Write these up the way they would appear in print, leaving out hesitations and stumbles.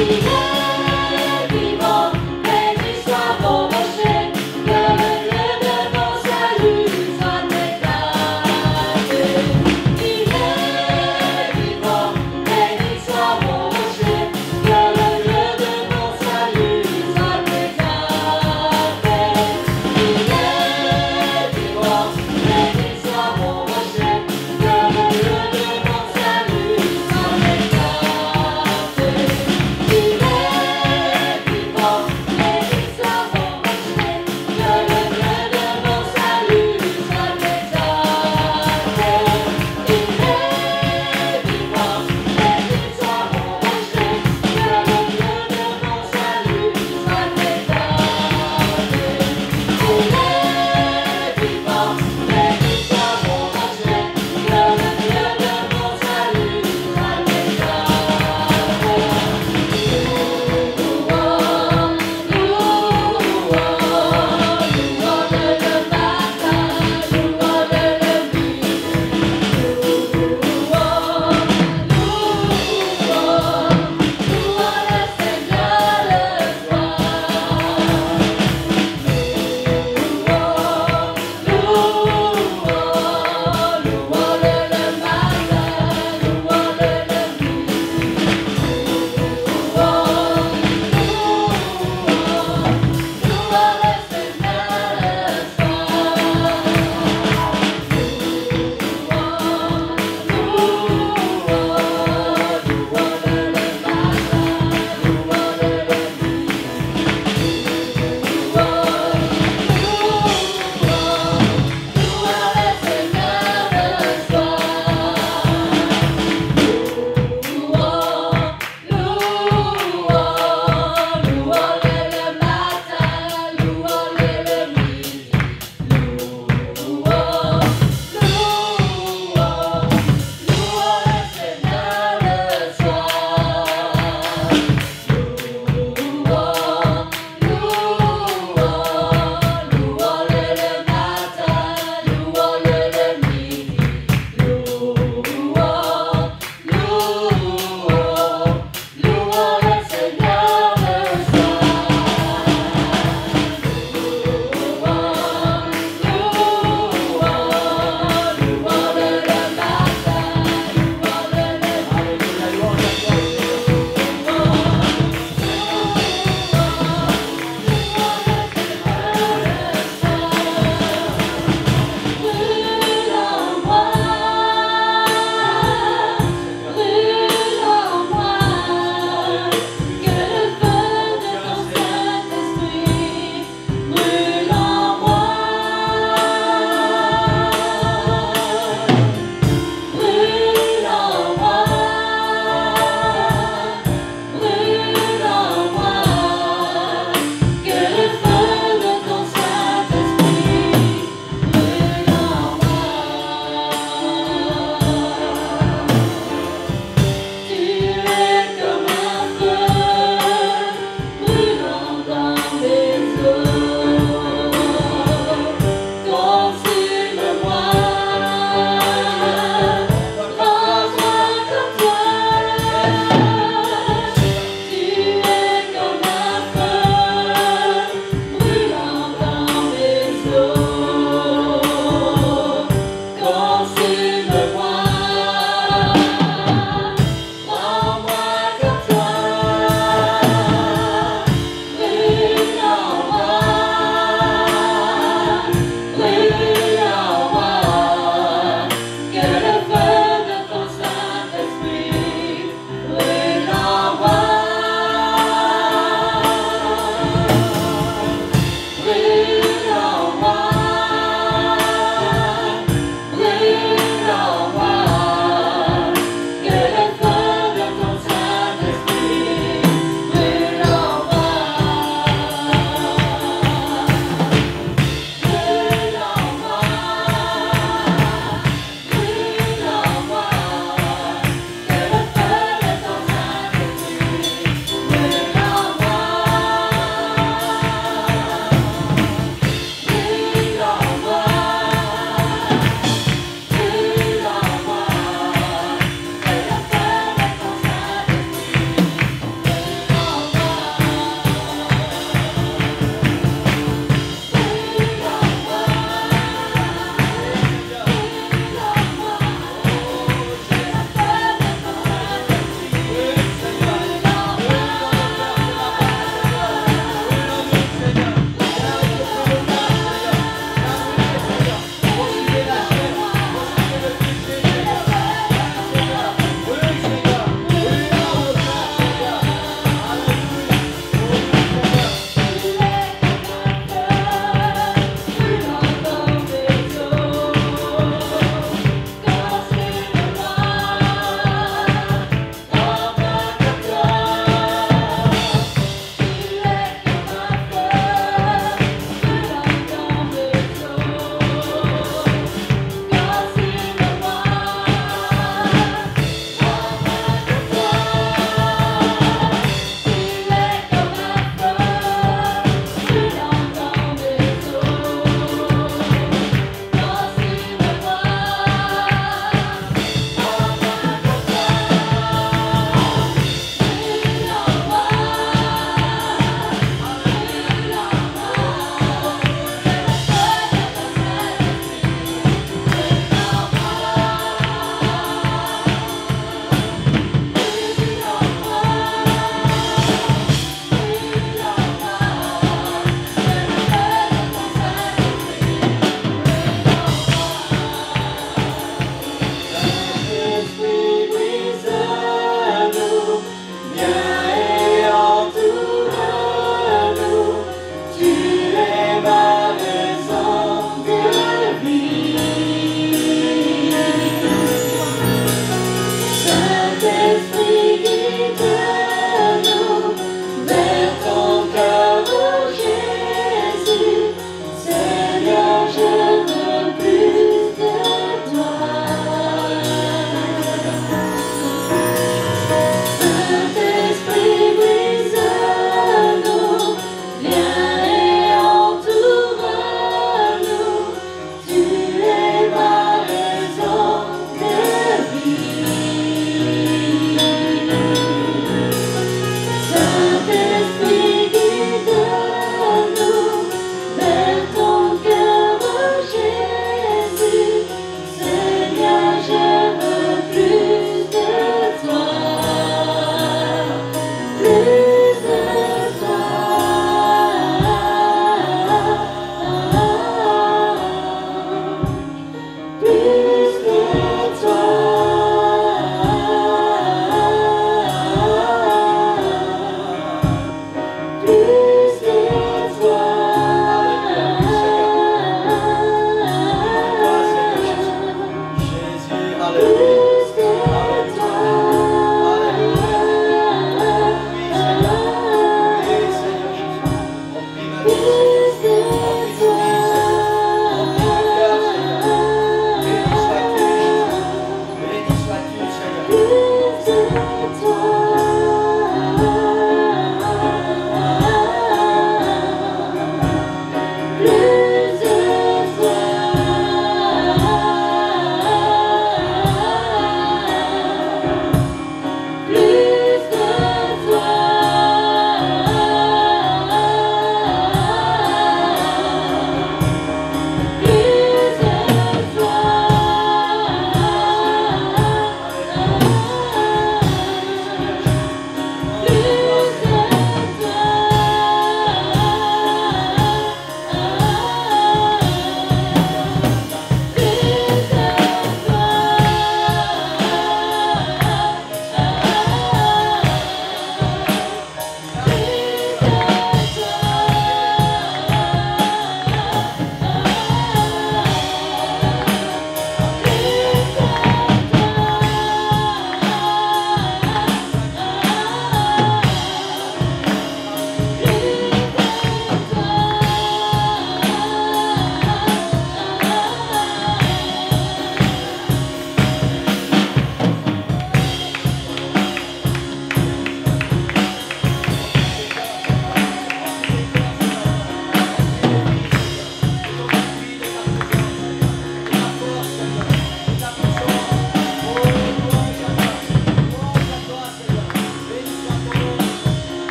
Il est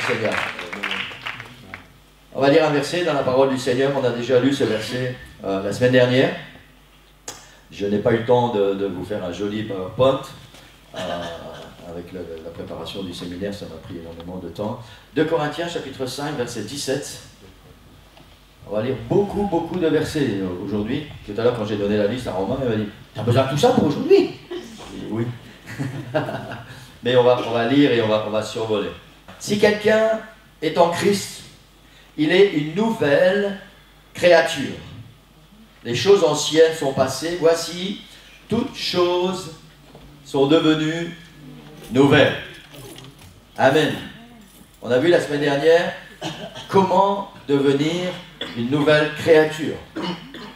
Seigneur. On va lire un verset dans la parole du Seigneur. On a déjà lu ce verset la semaine dernière. Je n'ai pas eu le temps de vous faire un joli PowerPoint. Avec la préparation du séminaire, ça m'a pris énormément de temps. 2 Corinthiens, chapitre 5, verset 17. On va lire beaucoup de versets aujourd'hui. Tout à l'heure, quand j'ai donné la liste à Romain, il m'a dit « T'as besoin de tout ça pour aujourd'hui ?» J'ai dit « Oui. » Mais on va lire et on va survoler. Si quelqu'un est en Christ, il est une nouvelle créature. Les choses anciennes sont passées. Voici, toutes choses sont devenues nouvelles. Amen. On a vu la semaine dernière comment devenir une nouvelle créature.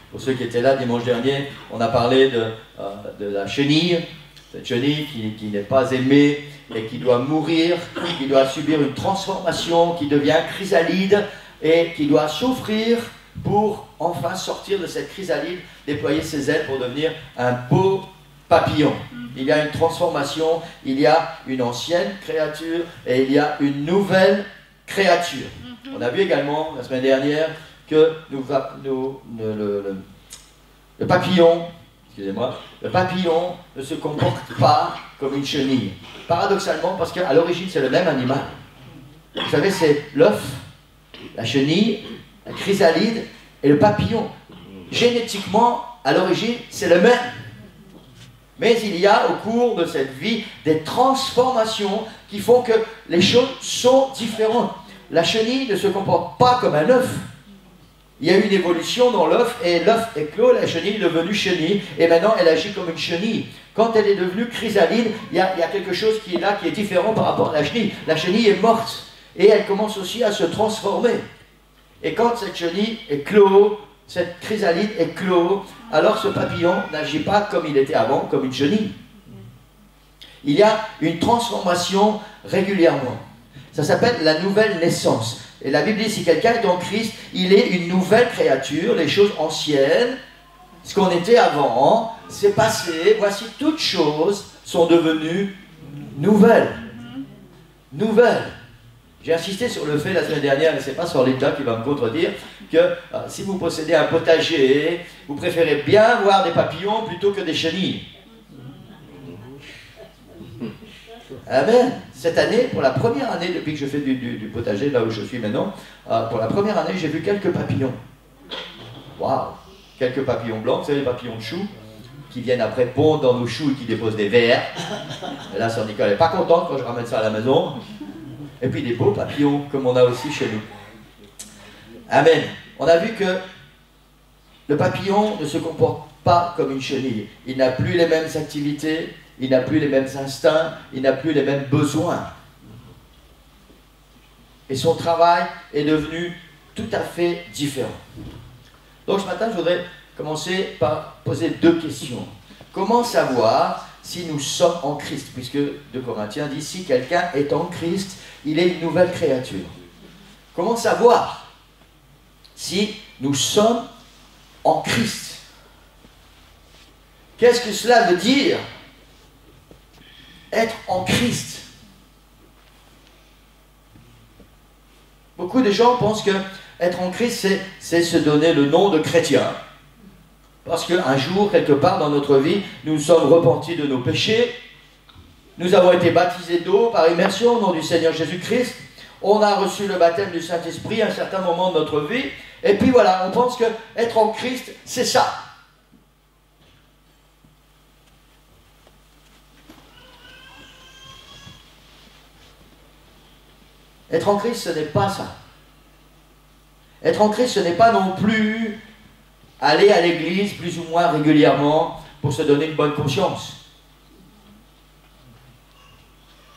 Pour ceux qui étaient là dimanche dernier, on a parlé de la chenille, cette chenille qui n'est pas aimée et qui doit mourir, qui doit subir une transformation, qui devient chrysalide et qui doit souffrir pour enfin sortir de cette chrysalide, déployer ses ailes pour devenir un beau papillon. Il y a une transformation, il y a une ancienne créature et il y a une nouvelle créature. On a vu également la semaine dernière que le papillon, excusez-moi, le papillon ne se comporte pas comme une chenille. Paradoxalement, parce qu'à l'origine c'est le même animal. Vous savez, c'est l'œuf, la chenille, la chrysalide et le papillon. Génétiquement, à l'origine, c'est le même. Mais il y a au cours de cette vie des transformations qui font que les choses sont différentes. La chenille ne se comporte pas comme un œuf. Il y a eu une évolution dans l'œuf et l'œuf est clos, la chenille est devenue chenille et maintenant elle agit comme une chenille. Quand elle est devenue chrysalide, il y a quelque chose qui est là, qui est différent par rapport à la chenille. La chenille est morte et elle commence aussi à se transformer. Et quand cette chenille est clos, cette chrysalide est clos, alors ce papillon n'agit pas comme il était avant, comme une chenille. Il y a une transformation régulièrement. Ça s'appelle la nouvelle naissance. Et la Bible dit, si quelqu'un est en Christ, il est une nouvelle créature, les choses anciennes, ce qu'on était avant, c'est passé, voici toutes choses sont devenues nouvelles. Nouvelles. J'ai insisté sur le fait la semaine dernière, et ce n'est pas sur l'État qui va me contredire, que si vous possédez un potager, vous préférez bien voir des papillons plutôt que des chenilles. Amen. Cette année, pour la première année, depuis que je fais du potager, là où je suis maintenant, pour la première année, j'ai vu quelques papillons. Waouh! Quelques papillons blancs, vous savez, les papillons de choux, qui viennent après pondre dans nos choux et qui déposent des vers. Et là, Sœur Nicole n'est pas contente quand je ramène ça à la maison. Et puis des beaux papillons, comme on a aussi chez nous. Amen. On a vu que le papillon ne se comporte pas comme une chenille. Il n'a plus les mêmes activités, il n'a plus les mêmes instincts, il n'a plus les mêmes besoins. Et son travail est devenu tout à fait différent. Donc ce matin, je voudrais commencer par poser deux questions. Comment savoir si nous sommes en Christ? Puisque 2 Corinthiens dit, si quelqu'un est en Christ, il est une nouvelle créature. Comment savoir si nous sommes en Christ? Qu'est-ce que cela veut dire, être en Christ? Beaucoup de gens pensent que être en Christ, c'est se donner le nom de chrétien. Parce qu'un jour, quelque part dans notre vie, nous nous sommes repentis de nos péchés. Nous avons été baptisés d'eau par immersion au nom du Seigneur Jésus-Christ. On a reçu le baptême du Saint-Esprit à un certain moment de notre vie. Et puis voilà, on pense que être en Christ, c'est ça. Être en Christ, ce n'est pas ça. Être en Christ, ce n'est pas non plus aller à l'église plus ou moins régulièrement pour se donner une bonne conscience.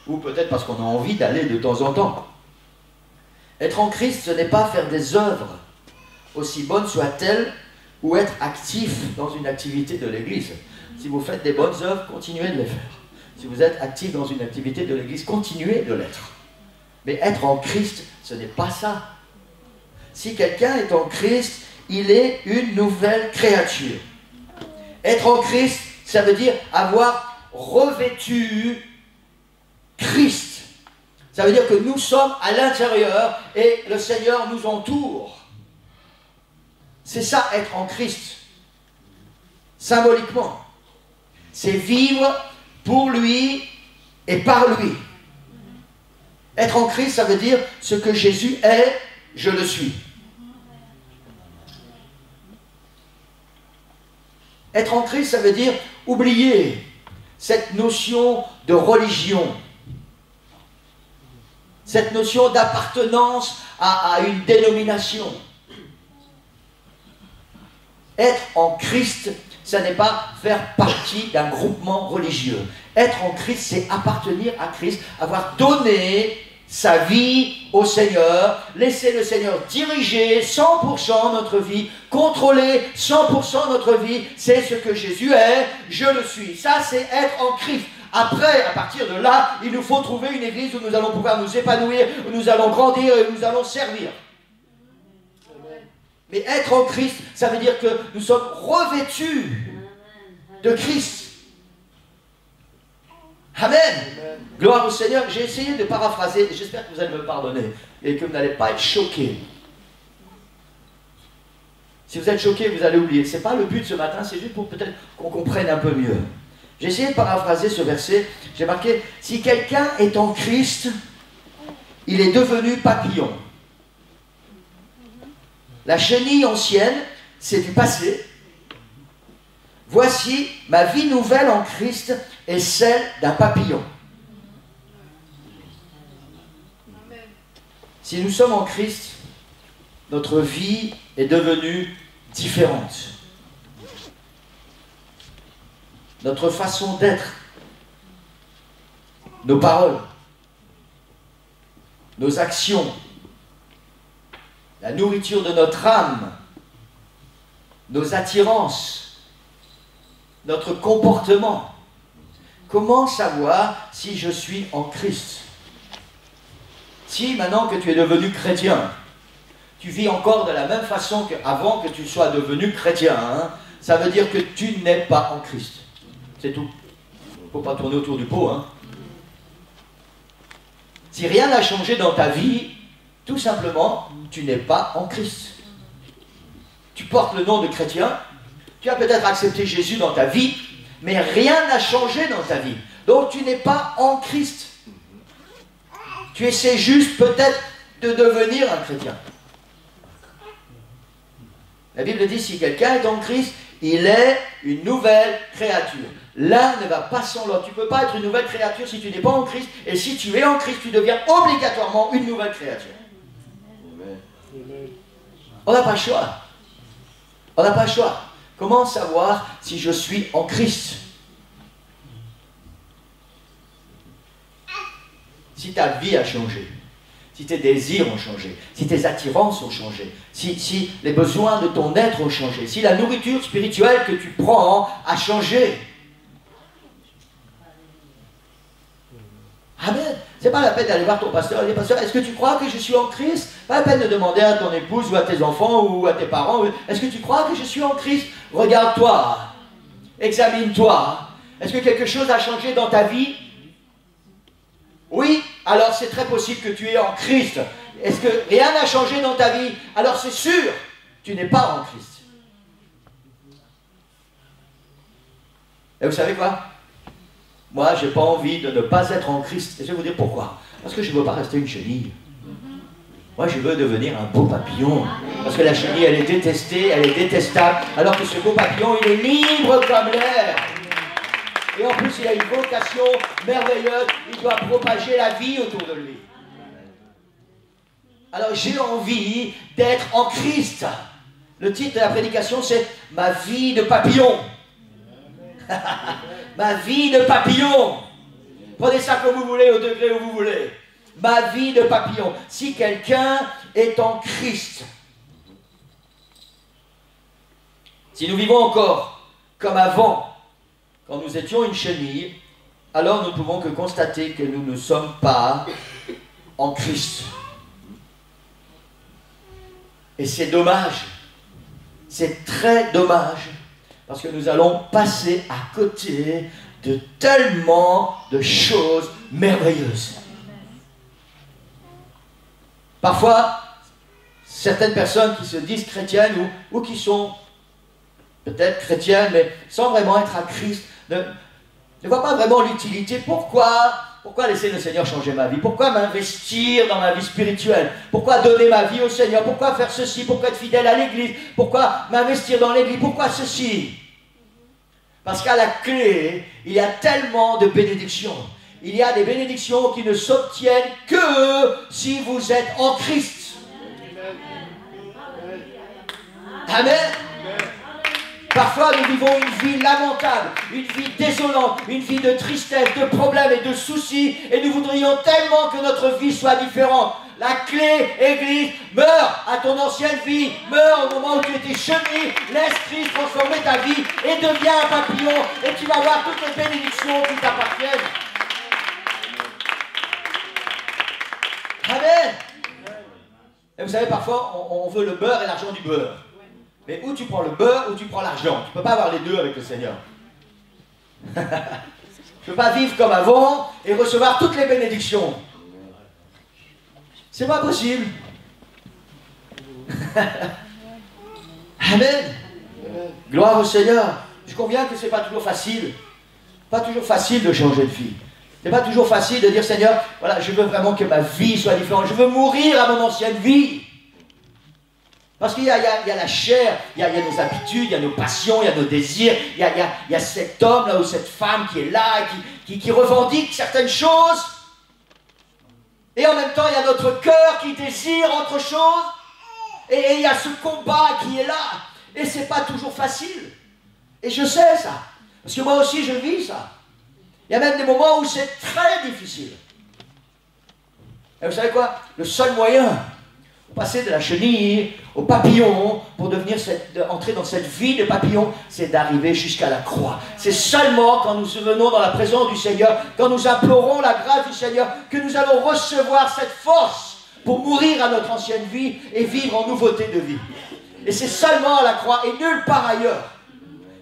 Ou peut-être parce qu'on a envie d'aller de temps en temps. Être en Christ, ce n'est pas faire des œuvres, aussi bonnes soient-elles, ou être actif dans une activité de l'église. Si vous faites des bonnes œuvres, continuez de les faire. Si vous êtes actif dans une activité de l'église, continuez de l'être. Mais être en Christ, ce n'est pas ça. Si quelqu'un est en Christ, il est une nouvelle créature. Être en Christ, ça veut dire avoir revêtu Christ. Ça veut dire que nous sommes à l'intérieur et le Seigneur nous entoure. C'est ça, être en Christ. Symboliquement. C'est vivre pour lui et par lui. Être en Christ, ça veut dire ce que Jésus est, je le suis. Être en Christ, ça veut dire oublier cette notion de religion, cette notion d'appartenance à une dénomination. Être en Christ, ça n'est pas faire partie d'un groupement religieux. Être en Christ, c'est appartenir à Christ, avoir donné sa vie au Seigneur, laisser le Seigneur diriger 100% notre vie, contrôler 100% notre vie. C'est ce que Jésus est, je le suis. Ça, c'est être en Christ. Après, à partir de là, il nous faut trouver une église où nous allons pouvoir nous épanouir, où nous allons grandir et où nous allons servir. Mais être en Christ, ça veut dire que nous sommes revêtus de Christ. Amen. Amen. Gloire au Seigneur. J'ai essayé de paraphraser, et j'espère que vous allez me pardonner, et que vous n'allez pas être choqués. Si vous êtes choqués, vous allez oublier. Ce n'est pas le but ce matin, c'est juste pour peut-être qu'on comprenne un peu mieux. J'ai essayé de paraphraser ce verset. J'ai marqué, si quelqu'un est en Christ, il est devenu papillon. La chenille ancienne, c'est du passé. Voici, ma vie nouvelle en Christ est celle d'un papillon. Si nous sommes en Christ, notre vie est devenue différente. Notre façon d'être, nos paroles, nos actions, la nourriture de notre âme, nos attirances, notre comportement. Comment savoir si je suis en Christ? Si maintenant que tu es devenu chrétien, tu vis encore de la même façon qu'avant que tu sois devenu chrétien, hein, ça veut dire que tu n'es pas en Christ. C'est tout. Il ne faut pas tourner autour du pot. Hein. Si rien n'a changé dans ta vie, tout simplement, tu n'es pas en Christ. Tu portes le nom de chrétien, tu as peut-être accepté Jésus dans ta vie, mais rien n'a changé dans ta vie. Donc tu n'es pas en Christ. Tu essaies juste peut-être de devenir un chrétien. La Bible dit, si quelqu'un est en Christ, il est une nouvelle créature. L'un ne va pas sans l'autre. Tu ne peux pas être une nouvelle créature si tu n'es pas en Christ. Et si tu es en Christ, tu deviens obligatoirement une nouvelle créature. On n'a pas le choix. On n'a pas le choix. Comment savoir si je suis en Christ? Si ta vie a changé, si tes désirs ont changé, si tes attirances ont changé, si les besoins de ton être ont changé, si la nourriture spirituelle que tu prends a changé. Amen. C'est pas la peine d'aller voir ton pasteur et dire, pasteur, est-ce que tu crois que je suis en Christ? Pas la peine de demander à ton épouse ou à tes enfants ou à tes parents, est-ce que tu crois que je suis en Christ? Regarde-toi, examine-toi. Est-ce que quelque chose a changé dans ta vie? Oui, alors c'est très possible que tu es en Christ. Est-ce que rien n'a changé dans ta vie? Alors c'est sûr, tu n'es pas en Christ. Et vous savez quoi? Moi, je n'ai pas envie de ne pas être en Christ. Et je vais vous dire pourquoi. Parce que je ne veux pas rester une chenille. Moi, je veux devenir un beau papillon. Parce que la chenille, elle est détestée, elle est détestable. Alors que ce beau papillon, il est libre comme l'air. Et en plus, il a une vocation merveilleuse. Il doit propager la vie autour de lui. Alors, j'ai envie d'être en Christ. Le titre de la prédication, c'est « Ma vie de papillon ». Ma vie de papillon. Prenez ça comme vous voulez, au degré où vous voulez. Ma vie de papillon. Si quelqu'un est en Christ, si nous vivons encore comme avant, quand nous étions une chenille, alors nous ne pouvons que constater que nous ne sommes pas en Christ. Et c'est dommage. C'est très dommage. Parce que nous allons passer à côté de tellement de choses merveilleuses. Parfois, certaines personnes qui se disent chrétiennes ou qui sont peut-être chrétiennes, mais sans vraiment être à Christ, ne voient pas vraiment l'utilité. Pourquoi laisser le Seigneur changer ma vie? Pourquoi m'investir dans ma vie spirituelle? Pourquoi donner ma vie au Seigneur? Pourquoi faire ceci? Pourquoi être fidèle à l'Église? Pourquoi m'investir dans l'Église? Pourquoi ceci? Parce qu'à la clé, il y a tellement de bénédictions. Il y a des bénédictions qui ne s'obtiennent que si vous êtes en Christ. Amen. Parfois, nous vivons une vie lamentable, une vie désolante, une vie de tristesse, de problèmes et de soucis, et nous voudrions tellement que notre vie soit différente. La clé, Église, meurs à ton ancienne vie, meurs au moment où tu étais chenille, laisse Christ transformer ta vie et deviens un papillon, et tu vas avoir toutes les bénédictions qui t'appartiennent. Amen. Et vous savez, parfois, on veut le beurre et l'argent du beurre. Mais où tu prends le beurre ou tu prends l'argent. Tu ne peux pas avoir les deux avec le Seigneur. Tu ne peux pas vivre comme avant et recevoir toutes les bénédictions. C'est pas possible. Amen. Gloire au Seigneur. Je conviens que ce n'est pas toujours facile. Pas toujours facile de changer de vie. Ce n'est pas toujours facile de dire, Seigneur, voilà, je veux vraiment que ma vie soit différente. Je veux mourir à mon ancienne vie. Parce qu'il y a la chair, il y a nos habitudes, il y a nos passions, il y a nos désirs, il y a cet homme là ou cette femme qui est là, qui revendique certaines choses. Et en même temps, il y a notre cœur qui désire autre chose. Et il y a ce combat qui est là. Et ce n'est pas toujours facile. Et je sais ça. Parce que moi aussi, je vis ça. Il y a même des moments où c'est très difficile. Et vous savez quoi? Le seul moyen pour passer de la chenille au papillon, pour entrer dans cette vie de papillon, c'est d'arriver jusqu'à la croix. C'est seulement quand nous venons dans la présence du Seigneur, quand nous implorons la grâce du Seigneur, que nous allons recevoir cette force pour mourir à notre ancienne vie et vivre en nouveauté de vie. Et c'est seulement à la croix et nulle part ailleurs.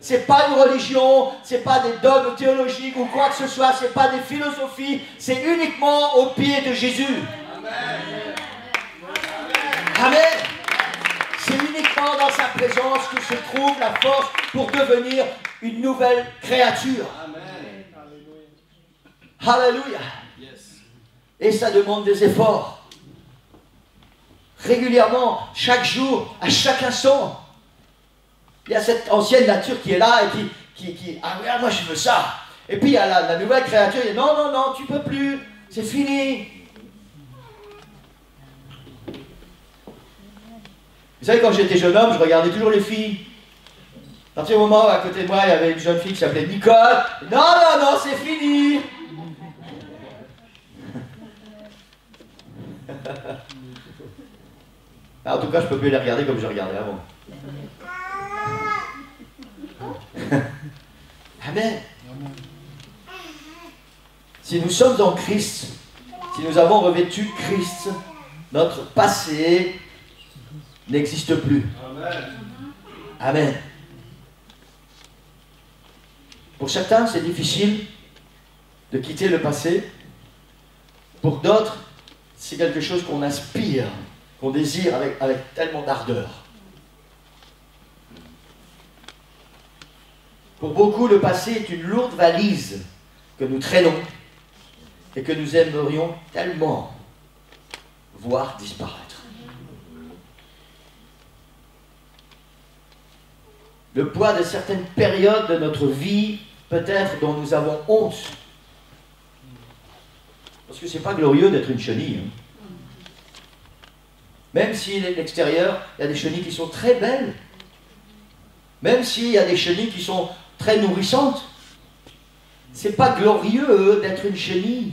C'est pas une religion, c'est pas des dogmes théologiques ou quoi que ce soit, c'est pas des philosophies, c'est uniquement au pied de Jésus. Amen. Amen. C'est uniquement dans sa présence que se trouve la force pour devenir une nouvelle créature. Amen. Alléluia. Yes. Et ça demande des efforts. Régulièrement, chaque jour, à chaque instant. Il y a cette ancienne nature qui est là et qui ah regarde, moi je veux ça. Et puis il y a la nouvelle créature, il dit non, non, non, tu peux plus, c'est fini. Vous savez, quand j'étais jeune homme, je regardais toujours les filles. À partir du moment où à côté de moi, il y avait une jeune fille qui s'appelait Nicole. Non, non, non, c'est fini. En tout cas, je ne peux plus les regarder comme je regardais avant. Amen. Si nous sommes en Christ, si nous avons revêtu Christ, notre passé n'existe plus. Amen. Amen. Pour certains, c'est difficile de quitter le passé. Pour d'autres, c'est quelque chose qu'on aspire, qu'on désire avec tellement d'ardeur. Pour beaucoup, le passé est une lourde valise que nous traînons et que nous aimerions tellement voir disparaître. Le poids de certaines périodes de notre vie, peut-être dont nous avons honte. Parce que ce n'est pas glorieux d'être une chenille. Même si l'extérieur, il y a des chenilles qui sont très belles. Même s'il y a des chenilles qui sont très nourrissantes. Ce n'est pas glorieux d'être une chenille.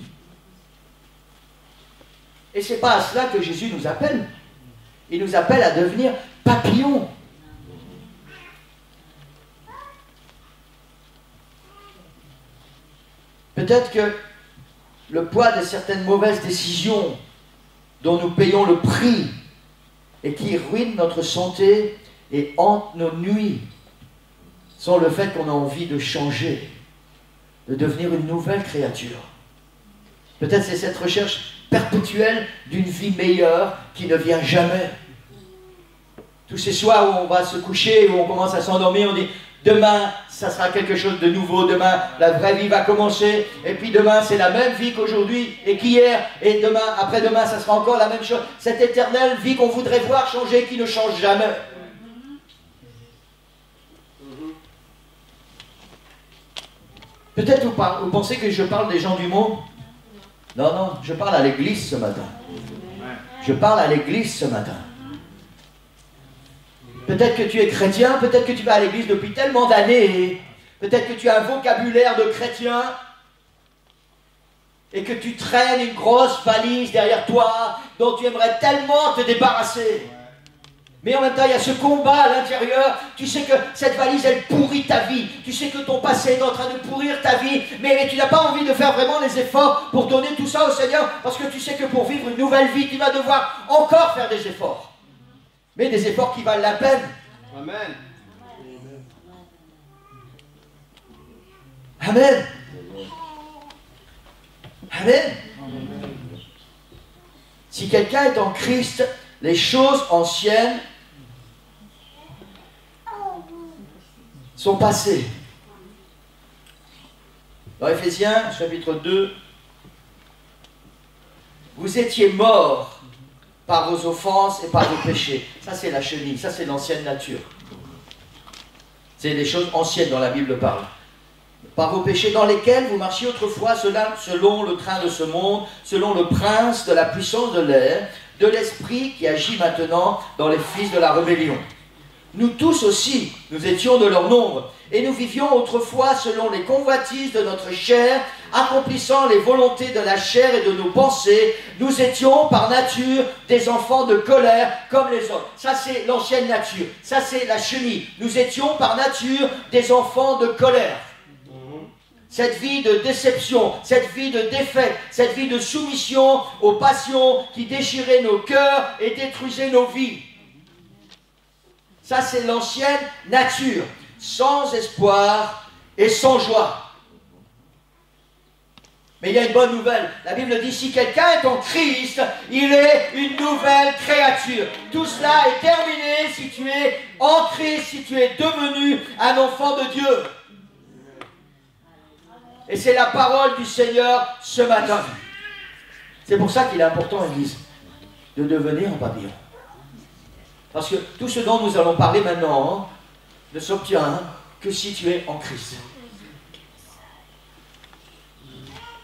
Et ce n'est pas à cela que Jésus nous appelle. Il nous appelle à devenir papillons. Peut-être que le poids de certaines mauvaises décisions dont nous payons le prix et qui ruinent notre santé et hantent nos nuits sont le fait qu'on a envie de changer, de devenir une nouvelle créature. Peut-être c'est cette recherche perpétuelle d'une vie meilleure qui ne vient jamais. Tous ces soirs où on va se coucher, où on commence à s'endormir, on dit demain, ça sera quelque chose de nouveau, demain, la vraie vie va commencer, et puis demain, c'est la même vie qu'aujourd'hui et qu'hier, et demain, après-demain, ça sera encore la même chose. Cette éternelle vie qu'on voudrait voir changer, qui ne change jamais. Peut-être vous pensez que je parle des gens du monde. Non, non, je parle à l'église ce matin. Je parle à l'église ce matin. Peut-être que tu es chrétien, peut-être que tu vas à l'église depuis tellement d'années, peut-être que tu as un vocabulaire de chrétien, et que tu traînes une grosse valise derrière toi, dont tu aimerais tellement te débarrasser. Mais en même temps, il y a ce combat à l'intérieur. Tu sais que cette valise, elle pourrit ta vie. Tu sais que ton passé est en train de pourrir ta vie. Mais tu n'as pas envie de faire vraiment les efforts pour donner tout ça au Seigneur. Parce que tu sais que pour vivre une nouvelle vie, tu vas devoir encore faire des efforts. Mais des efforts qui valent la peine. Amen. Amen. Amen. Si quelqu'un est en Christ, les choses anciennes sont passées. Dans Éphésiens, chapitre 2, vous étiez morts par vos offenses et par vos péchés. Ça, c'est la chenille, ça, c'est l'ancienne nature. C'est les choses anciennes dont la Bible parle. Par vos péchés dans lesquels vous marchiez autrefois selon le train de ce monde, selon le prince de la puissance de l'air, de l'esprit qui agit maintenant dans les fils de la rébellion. Nous tous aussi, nous étions de leur nombre, et nous vivions autrefois selon les convoitises de notre chair, accomplissant les volontés de la chair et de nos pensées. Nous étions par nature des enfants de colère comme les autres. Ça, c'est l'ancienne nature. Ça, c'est la chenille. Nous étions par nature des enfants de colère. Cette vie de déception, cette vie de défaite, cette vie de soumission aux passions qui déchiraient nos cœurs et détruisaient nos vies. Ça, c'est l'ancienne nature, sans espoir et sans joie. Mais il y a une bonne nouvelle. La Bible dit, si quelqu'un est en Christ, il est une nouvelle créature. Tout cela est terminé si tu es en Christ, si tu es devenu un enfant de Dieu. Et c'est la parole du Seigneur ce matin. C'est pour ça qu'il est important, Église, de devenir un papillon. Parce que tout ce dont nous allons parler maintenant ne s'obtient que si tu es en Christ.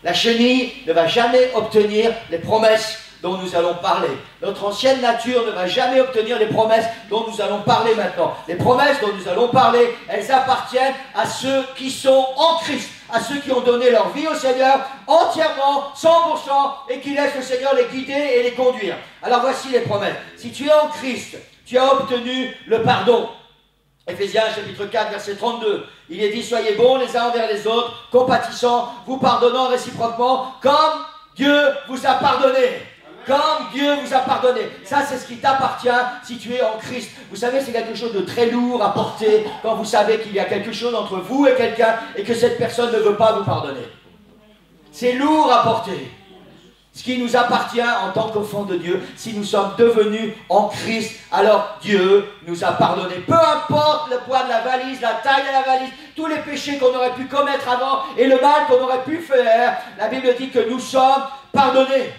La chenille ne va jamais obtenir les promesses dont nous allons parler. Notre ancienne nature ne va jamais obtenir les promesses dont nous allons parler maintenant. Les promesses dont nous allons parler, elles appartiennent à ceux qui sont en Christ, à ceux qui ont donné leur vie au Seigneur entièrement, 100%, et qui laissent le Seigneur les guider et les conduire. Alors voici les promesses. Si tu es en Christ, tu as obtenu le pardon. Éphésiens chapitre 4, verset 32. Il est dit, soyez bons les uns envers les autres, compatissants, vous pardonnant réciproquement, comme Dieu vous a pardonné. Comme Dieu vous a pardonné. Ça, c'est ce qui t'appartient si tu es en Christ. Vous savez, c'est quelque chose de très lourd à porter quand vous savez qu'il y a quelque chose entre vous et quelqu'un et que cette personne ne veut pas vous pardonner. C'est lourd à porter. Ce qui nous appartient en tant qu'enfants de Dieu, si nous sommes devenus en Christ, alors Dieu nous a pardonné. Peu importe le poids de la valise, la taille de la valise, tous les péchés qu'on aurait pu commettre avant et le mal qu'on aurait pu faire, la Bible dit que nous sommes pardonnés.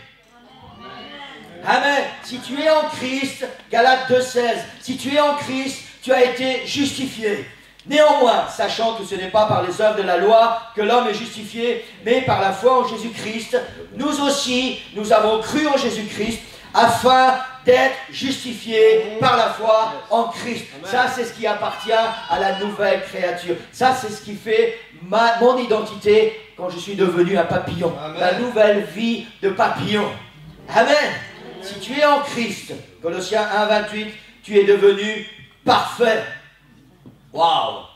Amen. Si tu es en Christ, Galates 2,16, si tu es en Christ, tu as été justifié. Néanmoins, sachant que ce n'est pas par les œuvres de la loi que l'homme est justifié, mais par la foi en Jésus-Christ, nous aussi, nous avons cru en Jésus-Christ, afin d'être justifiés par la foi en Christ. Amen. Ça, c'est ce qui appartient à la nouvelle créature. Ça, c'est ce qui fait mon identité quand je suis devenu un papillon. Amen. La nouvelle vie de papillon. Amen. Si tu es en Christ, Colossiens 1,28, tu es devenu parfait. Waouh!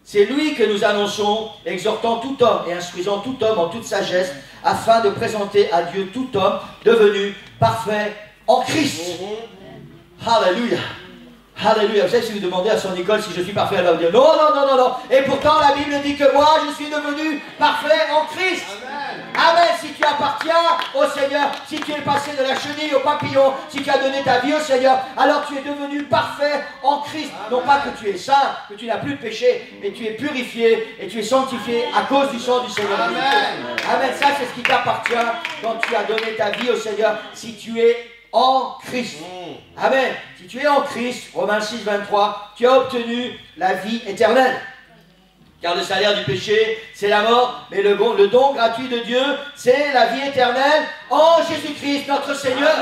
C'est lui que nous annonçons, exhortant tout homme et instruisant tout homme en toute sagesse, afin de présenter à Dieu tout homme devenu parfait en Christ. Alléluia! Alléluia! Vous savez, si vous demandez à son école si je suis parfait, elle va vous dire non, non, non, non, non. Et pourtant, la Bible dit que moi, je suis devenu parfait en Christ. Amen. Amen. Si tu appartiens au Seigneur, si tu es passé de la chenille au papillon, si tu as donné ta vie au Seigneur, alors tu es devenu parfait en Christ. Non pas que tu es saint, que tu n'as plus de péché, mais tu es purifié et tu es sanctifié à cause du sang du Seigneur. Amen. Amen. Ça, c'est ce qui t'appartient quand tu as donné ta vie au Seigneur, si tu es en Christ. Amen. Si tu es en Christ, Romains 6, 23, tu as obtenu la vie éternelle. Car le salaire du péché, c'est la mort, mais le don gratuit de Dieu, c'est la vie éternelle en Jésus-Christ, notre Seigneur.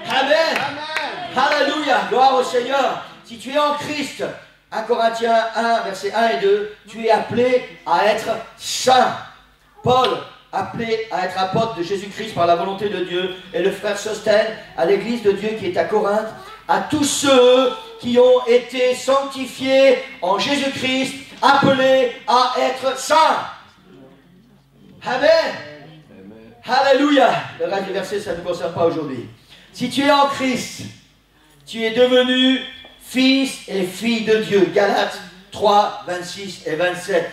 Amen. Amen. Alléluia. Gloire au Seigneur. Si tu es en Christ, 1 Corinthiens 1, versets 1 et 2, tu es appelé à être saint. Paul, appelé à être apôtre de Jésus-Christ par la volonté de Dieu, et le frère Sostène, à l'église de Dieu qui est à Corinthe, à tous ceux qui ont été sanctifiés en Jésus-Christ, appelés à être saints. Amen. Alléluia. Le reste du verset, ça ne nous concerne pas aujourd'hui. Si tu es en Christ, tu es devenu fils et fille de Dieu. Galates 3, 26 et 27.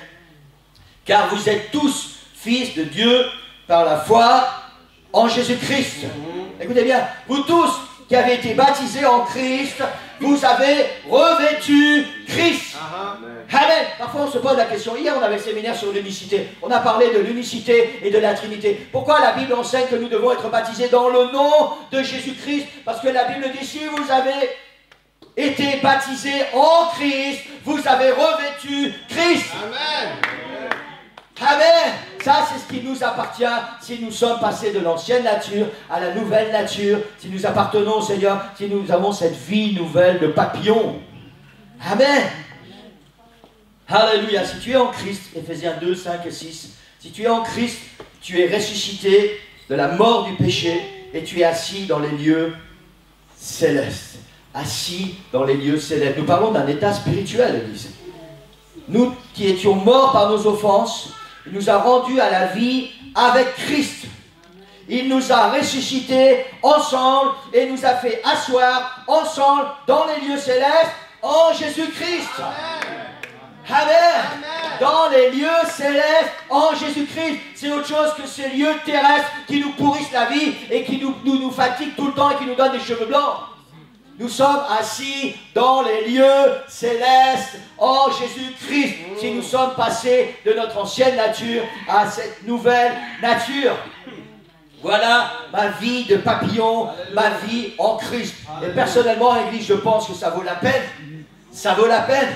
Car vous êtes tous fils de Dieu par la foi en Jésus-Christ. Écoutez bien, vous tous qui avez été baptisés en Christ, vous avez revêtu Christ. Amen. Parfois on se pose la question, hier on avait le séminaire sur l'unicité, on a parlé de l'unicité et de la Trinité. Pourquoi la Bible enseigne que nous devons être baptisés dans le nom de Jésus-Christ? Parce que la Bible dit, si vous avez été baptisés en Christ, vous avez revêtu Christ. Amen. Amen. Ça, c'est ce qui nous appartient si nous sommes passés de l'ancienne nature à la nouvelle nature, si nous appartenons au Seigneur, si nous avons cette vie nouvelle de papillon. Amen. Alléluia. Si tu es en Christ, Éphésiens 2, 5 et 6, si tu es en Christ, tu es ressuscité de la mort du péché et tu es assis dans les lieux célestes. Assis dans les lieux célestes. Nous parlons d'un état spirituel, Église. Nous qui étions morts par nos offenses, il nous a rendus à la vie avec Christ. Il nous a ressuscités ensemble et nous a fait asseoir ensemble dans les lieux célestes en Jésus-Christ. Amen. Dans les lieux célestes en Jésus-Christ. C'est autre chose que ces lieux terrestres qui nous pourrissent la vie et qui nous fatiguent tout le temps et qui nous donnent des cheveux blancs. Nous sommes assis dans les lieux célestes en Jésus-Christ. Si nous sommes passés de notre ancienne nature à cette nouvelle nature. Voilà ma vie de papillon, ma vie en Christ. Et personnellement, Église, je pense que ça vaut la peine. Ça vaut la peine.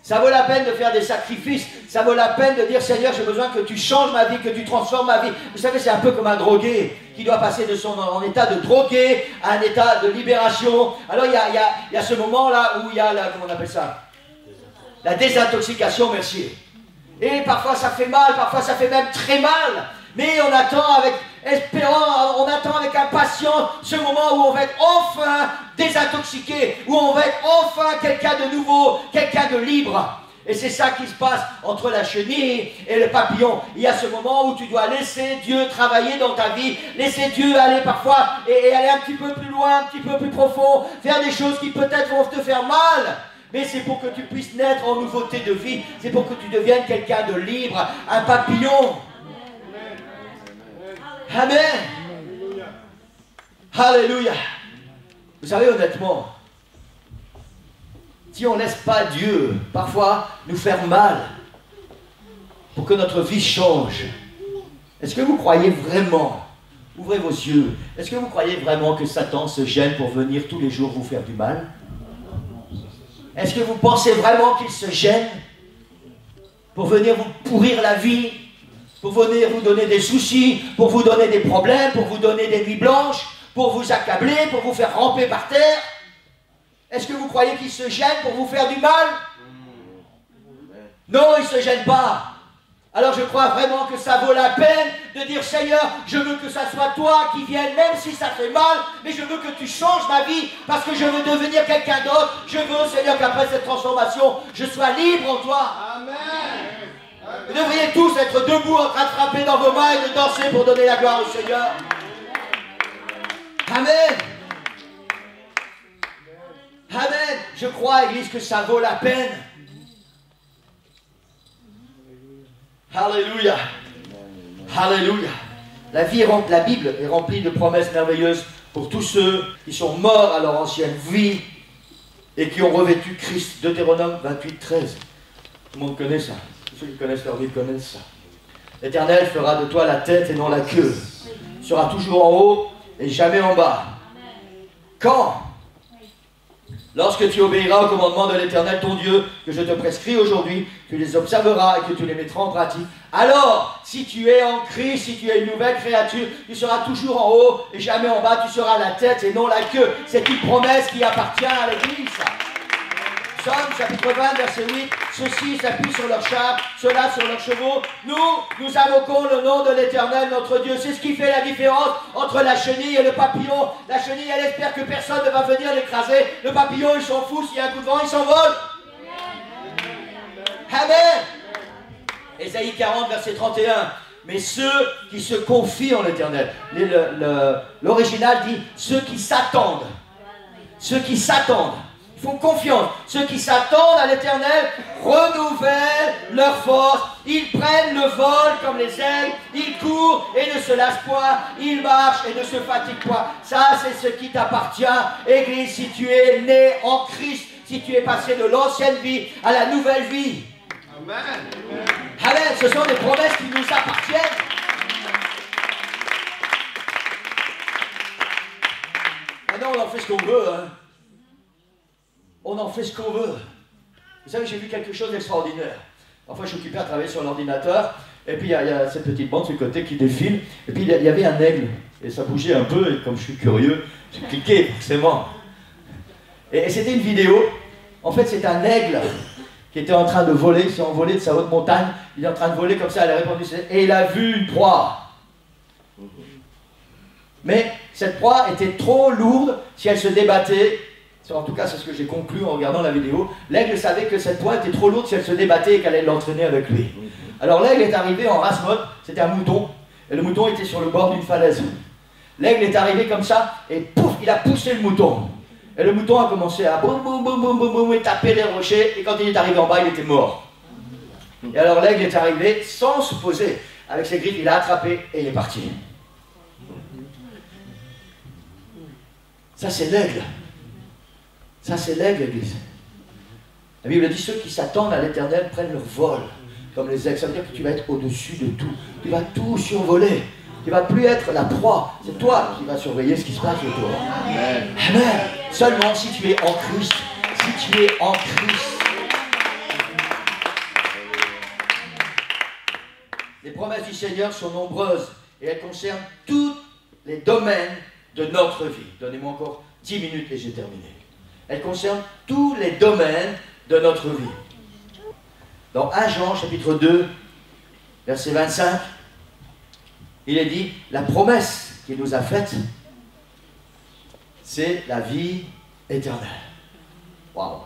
Ça vaut la peine de faire des sacrifices. Ça vaut la peine de dire, Seigneur, j'ai besoin que tu changes ma vie, que tu transformes ma vie. Vous savez, c'est un peu comme un drogué qui doit passer de en état de drogué à un état de libération. Alors, il y a ce moment-là où il y a, comment on appelle ça? La désintoxication, merci. Et parfois, ça fait mal, parfois, ça fait même très mal. Mais on attend avec espérance, on attend avec impatience ce moment où on va être enfin désintoxiqué, où on va être enfin quelqu'un de nouveau, quelqu'un de libre. Et c'est ça qui se passe entre la chenille et le papillon. Il y a ce moment où tu dois laisser Dieu travailler dans ta vie, laisser Dieu aller parfois et aller un petit peu plus loin, un petit peu plus profond, faire des choses qui peut-être vont te faire mal. Mais c'est pour que tu puisses naître en nouveauté de vie, c'est pour que tu deviennes quelqu'un de libre, un papillon. Amen. Alléluia. Vous savez, honnêtement, si on ne laisse pas Dieu parfois nous faire mal pour que notre vie change, est-ce que vous croyez vraiment, ouvrez vos yeux, est-ce que vous croyez vraiment que Satan se gêne pour venir tous les jours vous faire du mal? Est-ce que vous pensez vraiment qu'il se gêne pour venir vous pourrir la vie, pour venir vous donner des soucis, pour vous donner des problèmes, pour vous donner des nuits blanches, pour vous accabler, pour vous faire ramper par terre? Est-ce que vous croyez qu'il se gêne pour vous faire du mal? Non, il ne se gêne pas. Alors je crois vraiment que ça vaut la peine de dire, Seigneur, je veux que ça soit toi qui viennes, même si ça fait mal, mais je veux que tu changes ma vie, parce que je veux devenir quelqu'un d'autre. Je veux, Seigneur, qu'après cette transformation, je sois libre en toi. Amen. Vous devriez tous être debout en train de frapper dans vos mains et de danser pour donner la gloire au Seigneur. Amen. Amen. Je crois, Église, que ça vaut la peine. Alléluia. Alléluia. La Bible est remplie de promesses merveilleuses pour tous ceux qui sont morts à leur ancienne vie et qui ont revêtu Christ. Deutéronome 28, 13. Tout le monde connaît ça. Tous ceux qui connaissent leur vie connaissent ça. L'Éternel fera de toi la tête et non la queue. Tu seras toujours en haut et jamais en bas. Quand? Lorsque tu obéiras au commandement de l'Éternel ton Dieu, que je te prescris aujourd'hui, tu les observeras et que tu les mettras en pratique. Alors, si tu es en Christ, si tu es une nouvelle créature, tu seras toujours en haut et jamais en bas, tu seras la tête et non la queue. C'est une promesse qui appartient à l'Église. Psaume chapitre 20, verset 8, ceux-ci s'appuient sur leurs chars, ceux-là sur leurs chevaux. Nous invoquons le nom de l'Éternel, notre Dieu. C'est ce qui fait la différence entre la chenille et le papillon. La chenille, elle espère que personne ne va venir l'écraser. Le papillon, il s'en fout, s'il y a un coup de vent, il s'envole. Amen. Ésaïe 40, verset 31. Mais ceux qui se confient en l'Éternel. L'original dit ceux qui s'attendent. Ceux qui s'attendent. Ils font confiance. Ceux qui s'attendent à l'Éternel renouvellent leur force. Ils prennent le vol comme les aigles. Ils courent et ne se lassent point. Ils marchent et ne se fatiguent point. Ça, c'est ce qui t'appartient. Église, si tu es né en Christ, si tu es passé de l'ancienne vie à la nouvelle vie. Amen. Amen. Ce sont des promesses qui nous appartiennent. Maintenant, on en fait ce qu'on veut, hein. On en fait ce qu'on veut. Vous savez, j'ai vu quelque chose d'extraordinaire. Parfois, je suis occupé à travailler sur l'ordinateur, et puis il y a cette petite bande sur le côté qui défile, et puis il y avait un aigle, et ça bougeait un peu, et comme je suis curieux, j'ai cliqué, forcément. Et c'était une vidéo. En fait, c'est un aigle qui était en train de voler, il s'est envolé de sa haute montagne, il est en train de voler comme ça, elle a répondu, et il a vu une proie. Mais cette proie était trop lourde si elle se débattait. En tout cas, c'est ce que j'ai conclu en regardant la vidéo. L'aigle savait que cette proie était trop lourde si elle se débattait et qu'elle allait l'entraîner avec lui. Alors l'aigle est arrivé en race mode, c'était un mouton, et le mouton était sur le bord d'une falaise. L'aigle est arrivé comme ça, et pouf, il a poussé le mouton. Et le mouton a commencé à boum, boum, boum, boum, boum, boum, et taper les rochers, et quand il est arrivé en bas, il était mort. Et alors l'aigle est arrivé sans se poser. Avec ses griffes, il a attrapé, et il est parti. Ça, c'est l'aigle. Ça, c'est l'aigle, l'Église. La Bible dit, ceux qui s'attendent à l'Éternel prennent leur vol, comme les aigles. Ça veut dire que tu vas être au-dessus de tout. Tu vas tout survoler. Tu ne vas plus être la proie. C'est toi qui vas surveiller ce qui se passe autour. Amen. Amen. Seulement si tu es en Christ. Si tu es en Christ. Les promesses du Seigneur sont nombreuses et elles concernent tous les domaines de notre vie. Donnez-moi encore 10 minutes et j'ai terminé. Elle concerne tous les domaines de notre vie. Dans 1 Jean, chapitre 2, verset 25, il est dit, la promesse qu'il nous a faite, c'est la vie éternelle. Waouh!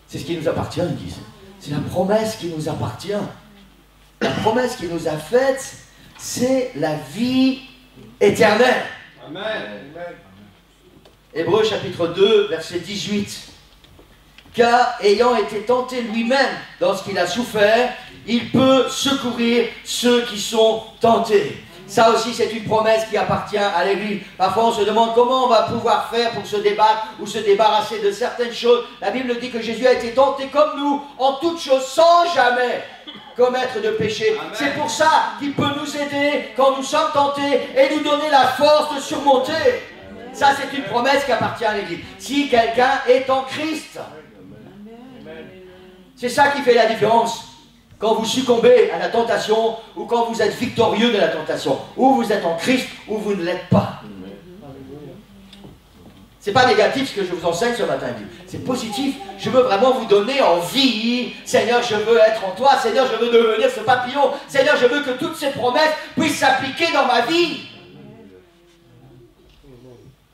C'est ce qui nous appartient, ils disent. C'est la promesse qui nous appartient. La promesse qu'il nous a faite, c'est la vie éternelle. Amen. Hébreux chapitre 2, verset 18. Car ayant été tenté lui-même dans ce qu'il a souffert, il peut secourir ceux qui sont tentés. Ça aussi, c'est une promesse qui appartient à l'Église. Parfois, on se demande comment on va pouvoir faire pour se débattre ou se débarrasser de certaines choses. La Bible dit que Jésus a été tenté comme nous, en toutes choses, sans jamais commettre de péché. C'est pour ça qu'il peut nous aider quand nous sommes tentés et nous donner la force de surmonter. Ça, c'est une promesse qui appartient à l'Église. Si quelqu'un est en Christ, c'est ça qui fait la différence. Quand vous succombez à la tentation, ou quand vous êtes victorieux de la tentation, ou vous êtes en Christ, ou vous ne l'êtes pas. C'est pas négatif ce que je vous enseigne ce matin, c'est positif. Je veux vraiment vous donner envie. Seigneur, je veux être en toi. Seigneur, je veux devenir ce papillon. Seigneur, je veux que toutes ces promesses puissent s'appliquer dans ma vie.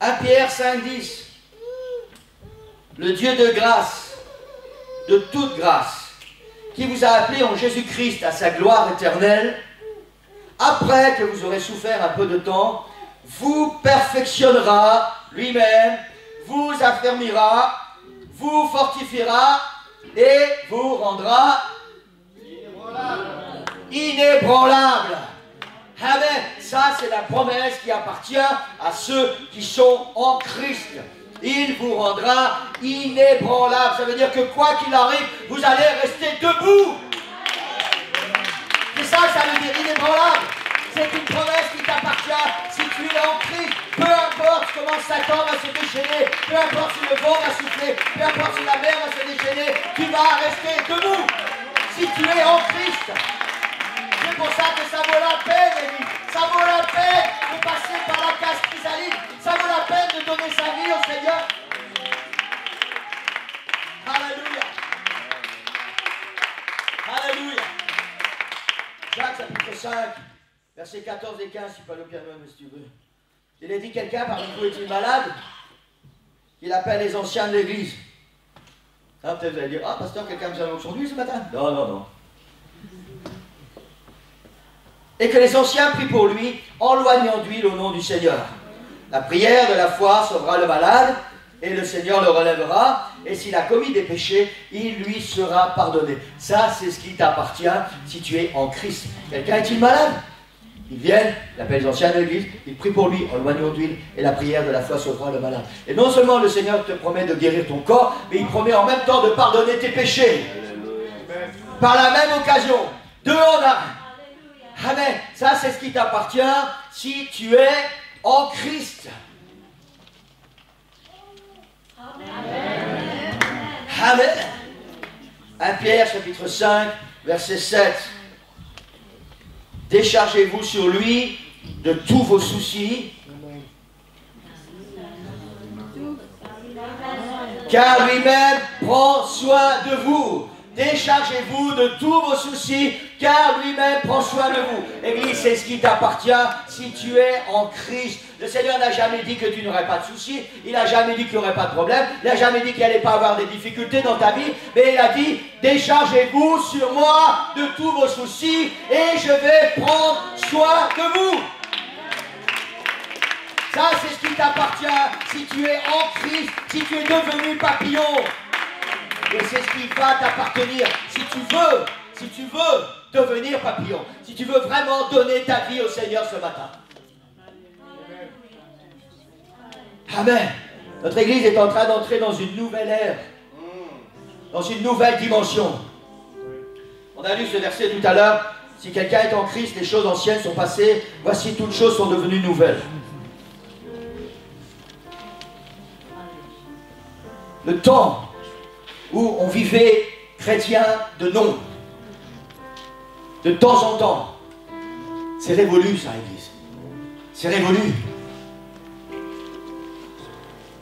1 Pierre 5, 10. Le Dieu de grâce, de toute grâce, qui vous a appelé en Jésus-Christ à sa gloire éternelle, après que vous aurez souffert un peu de temps, vous perfectionnera lui-même, vous affermira, vous fortifiera et vous rendra inébranlable. Amen. c'est la promesse qui appartient à ceux qui sont en Christ. Il vous rendra inébranlable. Ça veut dire que quoi qu'il arrive, vous allez rester debout. C'est ça que ça veut dire, inébranlable. C'est une promesse qui t'appartient si tu es en Christ. Peu importe comment Satan va se déchaîner, peu importe si le vent va souffler, peu importe si la mer va se déchaîner, tu vas rester debout. Si tu es en Christ. C'est pour ça que ça vaut la peine, Élie. Ça vaut la peine de passer par la case chrysalide. Ça vaut la peine de donner sa vie au Seigneur. Alléluia. Alléluia. Jacques chapitre 5, versets 14 et 15, tu peux aller au piano si tu veux. Il a dit quelqu'un parmi vous est-il malade? Il appelle les anciens de l'église. Ah, peut-être vous allez dire, ah pasteur, quelqu'un vous a l'onction d'huile ce matin? Non, non, non. Et que les anciens prient pour lui en loignant d'huile au nom du Seigneur. La prière de la foi sauvera le malade et le Seigneur le relèvera, et s'il a commis des péchés, il lui sera pardonné. Ça, c'est ce qui t'appartient si tu es en Christ. Quelqu'un est-il malade? Ils viennent, ils appellent les anciens de l'église, ils prient pour lui en loignant d'huile, et la prière de la foi sauvera le malade. Et non seulement le Seigneur te promet de guérir ton corps, mais il promet en même temps de pardonner tes péchés. Par la même occasion, deux en un. Amen. Ça, c'est ce qui t'appartient si tu es en Christ. Amen. Amen. 1 Pierre, chapitre 5, verset 7. Déchargez-vous sur lui de tous vos soucis, car lui-même prend soin de vous. Déchargez-vous de tous vos soucis, car lui-même prend soin de vous. Église, c'est ce qui t'appartient si tu es en Christ. Le Seigneur n'a jamais dit que tu n'aurais pas de soucis, il n'a jamais dit qu'il n'y aurait pas de problème, il n'a jamais dit qu'il n'allait pas avoir des difficultés dans ta vie, mais il a dit, déchargez-vous sur moi de tous vos soucis, et je vais prendre soin de vous. Ça, c'est ce qui t'appartient si tu es en Christ, si tu es devenu papillon. Et c'est ce qui va t'appartenir si tu veux devenir papillon, si tu veux vraiment donner ta vie au Seigneur ce matin. Amen. Notre Église est en train d'entrer dans une nouvelle ère, dans une nouvelle dimension. On a lu ce verset tout à l'heure. Si quelqu'un est en Christ, les choses anciennes sont passées, voici toutes choses sont devenues nouvelles. Le temps où on vivait chrétien de nom, de temps en temps, c'est révolu ça, Église. C'est révolu.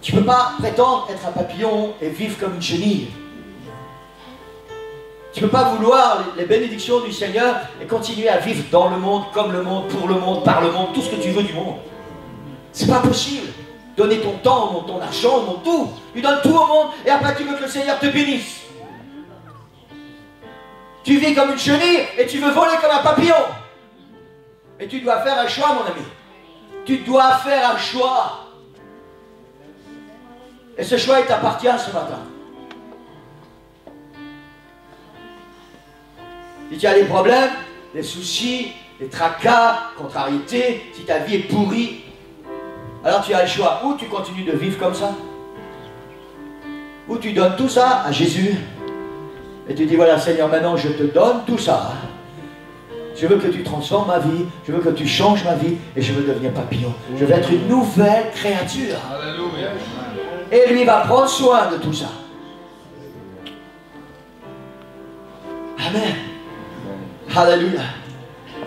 Tu ne peux pas prétendre être un papillon et vivre comme une chenille. Tu ne peux pas vouloir les bénédictions du Seigneur et continuer à vivre dans le monde, comme le monde, pour le monde, par le monde, tout ce que tu veux du monde. C'est pas possible. Donner ton temps, ton argent, tout. Tu donnes tout au monde et après tu veux que le Seigneur te bénisse. Tu vis comme une chenille et tu veux voler comme un papillon. Mais tu dois faire un choix, mon ami. Tu dois faire un choix. Et ce choix, il t'appartient ce matin. Si tu as des problèmes, des soucis, des tracas, contrariétés, si ta vie est pourrie, alors tu as le choix. Ou tu continues de vivre comme ça, ou tu donnes tout ça à Jésus. Et tu dis, voilà Seigneur, maintenant je te donne tout ça. Je veux que tu transformes ma vie, je veux que tu changes ma vie, et je veux devenir papillon. Je veux être une nouvelle créature. Alléluia. Et lui va prendre soin de tout ça. Amen. Alléluia.